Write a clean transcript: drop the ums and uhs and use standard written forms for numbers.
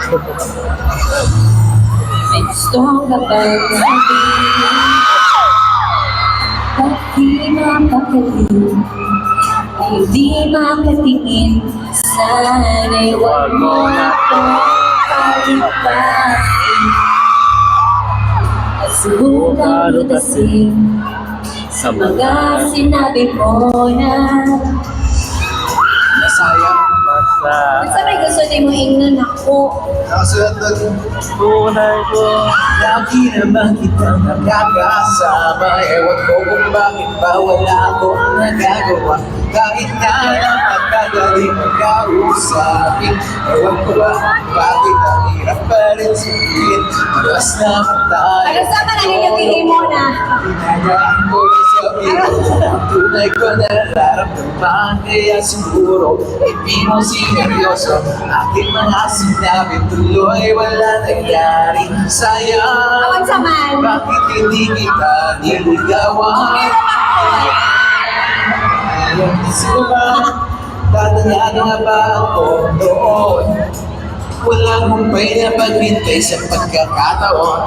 May gusto ka bang sabihin? Ba't di mapakali? Ay di makatingin? Sana'y huwag mo na itong palipasin at subukang lutasin sa mga sinabi mo na Nasayang masa. basta may gusto di mo ingnan ako. Nakasunod nun. Tunay ko. Lagi naman kitang nakakasama. Ewan ko kung bakit ba wala akong nagagawa. Kahit na napakagaling magkausapin. Ewan ko ba bakit ang hirap pa rin sabihin. Malas na tayo. Pero sama na ninyo tingin mo na. Hinayaan ko yung sabihin. Ang tunay ko na nararamdaman. Kaya siguro hindi mo sineryoso. Aking mga sinabi tuloy wala nangyari. Sayang. Awan saman. Bakit hindi kita niligawan? Ayaw gusto ba? Tatanda na ba ako noon? Wala mong may napaghintay sa pagkakataon.